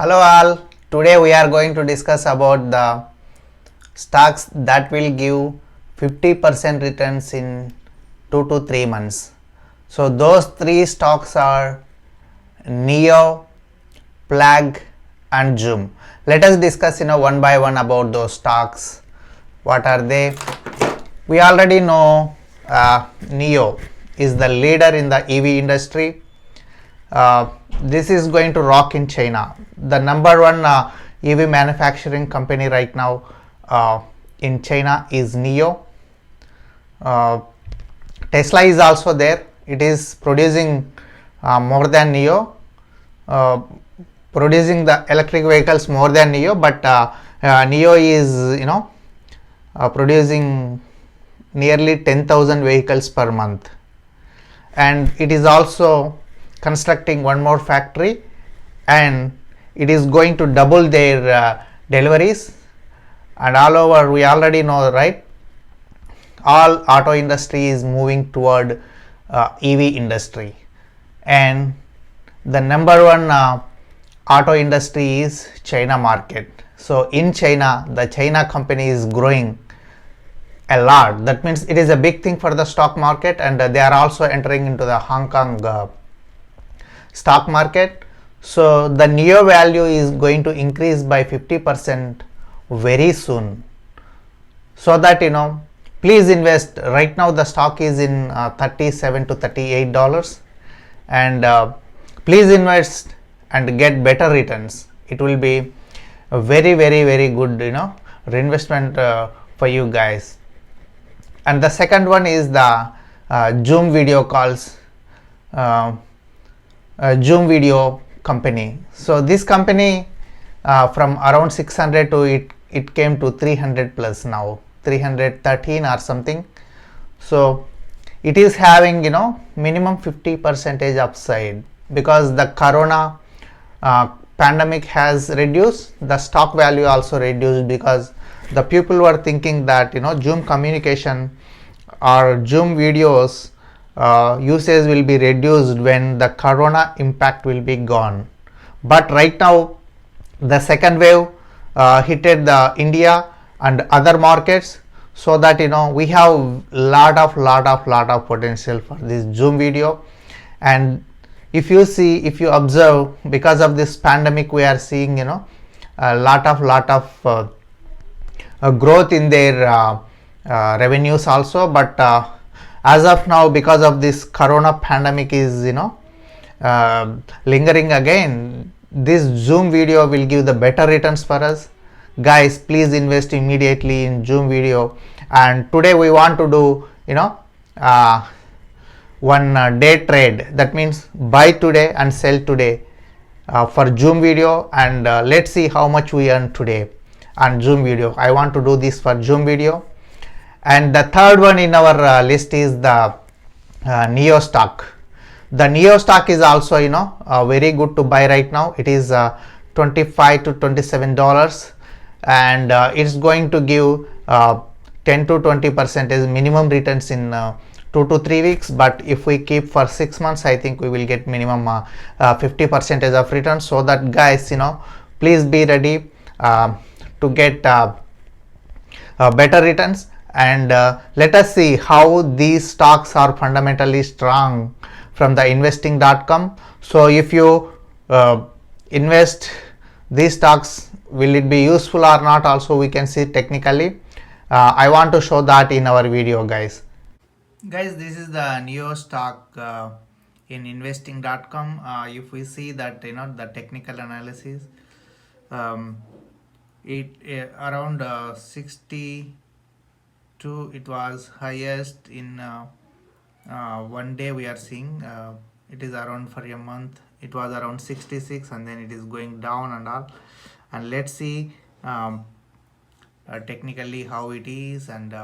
Hello all, today we are going to discuss about the stocks that will give 50% returns in 2 to 3 months. So those three stocks are NIO, Plag and Zoom. Let us discuss one by one about those stocks. What are they? We already know NIO is the leader in the EV industry. This is going to rock in China. The number one EV manufacturing company right now in China is NIO. Tesla is also there. It is producing more than NIO, producing the electric vehicles more than NIO, but NIO is producing nearly 10,000 vehicles per month, and it is also constructing one more factory, and it is going to double their deliveries. And all over, we already know, right, all auto industry is moving toward EV industry, and the number one auto industry is China market. So in China, the China company is growing a lot. That means it is a big thing for the stock market, and they are also entering into the Hong Kong stock market. So the NIO value is going to increase by 50% very soon. So that please invest. Right now the stock is in $37 to $38, and please invest and get better returns. It will be a very good reinvestment for you guys. And the second one is the Zoom video calls, Zoom video company. So this company from around 600 to it came to 300 plus now, 313 or something. So it is having minimum 50% upside, because the corona pandemic has reduced, the stock value also reduced, because the people were thinking that Zoom communication or Zoom videos usage will be reduced when the corona impact will be gone. But right now the second wave hit the India and other markets, so that we have lot of potential for this Zoom video. And if you observe, because of this pandemic, we are seeing a lot of growth in their revenues also. But as of now, because of this corona pandemic is lingering again, this Zoom video will give the better returns for us. Guys, please invest immediately in Zoom video. And today we want to do one day trade. That means buy today and sell today for Zoom video, and let's see how much we earn today on Zoom video. I want to do this for Zoom video. And the third one in our list is the NIO stock. The NIO stock is also very good to buy right now. It is $25 to $27, and it's going to give 10 to 20% minimum returns in 2 to 3 weeks. But if we keep for 6 months, I think we will get minimum 50% of return. So that guys, please be ready to get better returns. And let us see how these stocks are fundamentally strong from the investing.com. So if you invest these stocks, will it be useful or not, also we can see technically. I want to show that in our video, guys. Guys, this is the NIO stock in investing.com. If we see that the technical analysis, it around 62, it was highest in 1 day. We are seeing it is around, for a month it was around 66, and then it is going down and all. And let's see technically how it is. And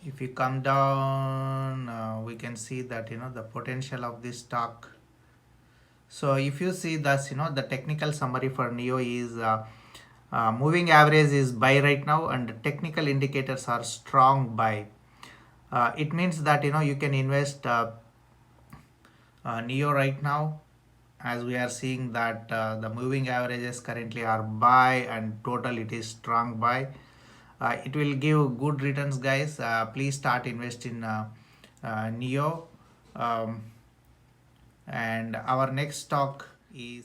if you come down, we can see that the potential of this stock. So if you see this, the technical summary for NIO is moving average is buy right now, and technical indicators are strong buy. It means that you can invest NIO right now, as we are seeing that the moving averages currently are buy and total it is strong buy. It will give good returns, guys. Please start invest in Neo. um, and our next stock is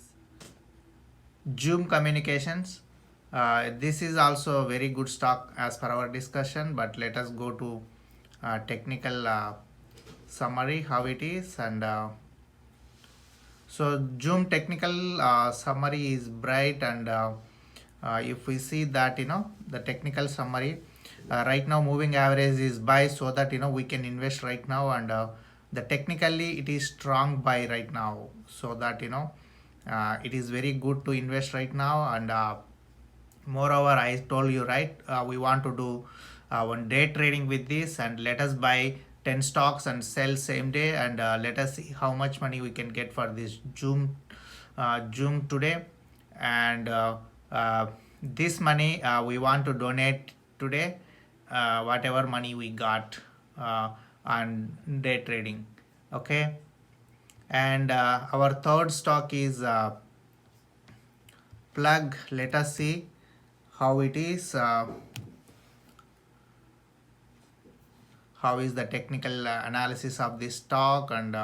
Zoom Communications. This is also a very good stock as per our discussion, but let us go to technical summary how it is. And so Zoom technical summary is bright, and if we see that the technical summary, right now moving average is buy, so that we can invest right now. And the technically it is strong buy right now, so that it is very good to invest right now. And moreover, I told you, right, we want to do one day trading with this, and let us buy 10 stocks and sell same day. And let us see how much money we can get for this Zoom today. And this money we want to donate today, whatever money we got on day trading. Okay. And our third stock is Plug. Let us see how it is. How is the technical analysis of this stock, and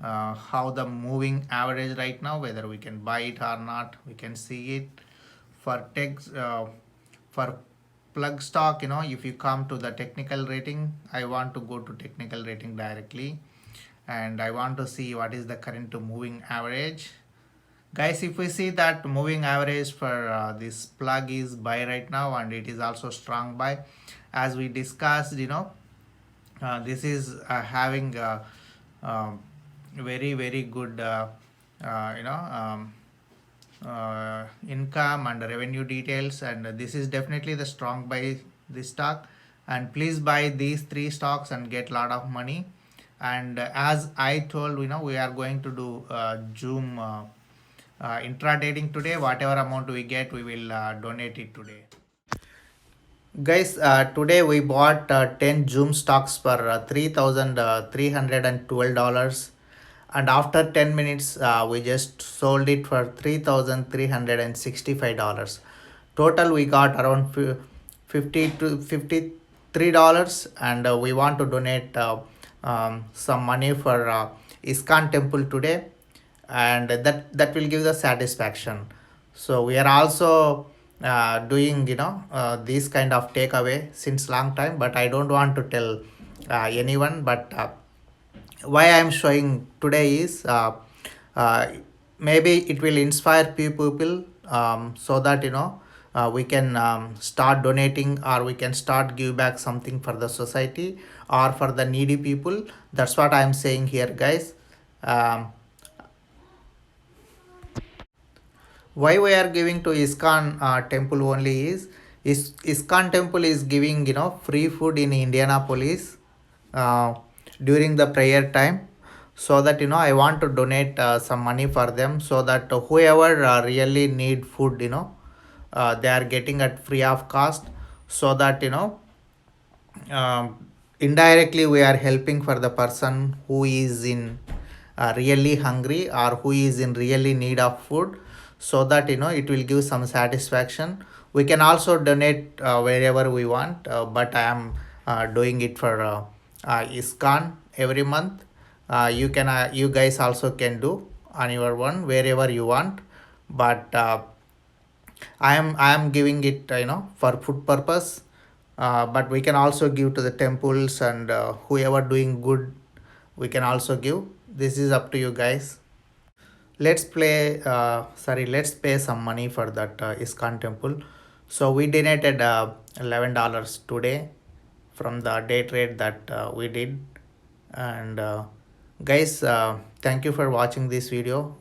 how the moving average right now, whether we can buy it or not, we can see it. For for Plug stock, if you come to the technical rating, I want to go to technical rating directly, and I want to see what is the current moving average. Guys, if we see that moving average for this Plug is buy right now, and it is also strong buy, as we discussed. This is having very very good income and revenue details, and this is definitely the strong buy this stock. And please buy these three stocks and get lot of money. And as I told, we are going to do Zoom intradaying today. Whatever amount we get, we will donate it today. Guys, today we bought 10 Zoom stocks for $3,312, and after 10 minutes we just sold it for $3,365. Total we got around 50 to $53, and we want to donate some money for ISKCON temple today, and that will give the satisfaction. So we are also doing this kind of takeaway since long time, but I don't want to tell anyone. But why I am showing today is maybe it will inspire few people, so that we can start donating, or we can start give back something for the society or for the needy people. That's what I am saying here, guys. Why we are giving to ISKCON temple only is ISKCON temple is giving free food in Indianapolis during the prayer time, so that I want to donate some money for them, so that whoever really need food, they are getting at free of cost, so that indirectly we are helping for the person who is in really hungry, or who is in really need of food, so that it will give some satisfaction. We can also donate wherever we want, but I am doing it for ISKCON every month. You guys also can do on your one wherever you want, but I am giving it for food purpose. But we can also give to the temples, and whoever doing good, we can also give. This is up to you, guys. Let's pay some money for that ISKCON temple. So we donated $11 today from the day trade that we did. And guys, thank you for watching this video.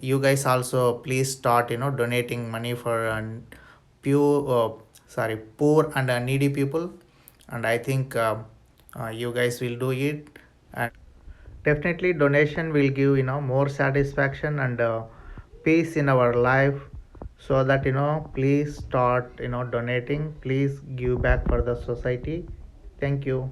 You guys also please start donating money for poor and needy people, and I think you guys will do it. And definitely donation will give more satisfaction and peace in our life, so that please start donating. Please give back for the society. Thank you.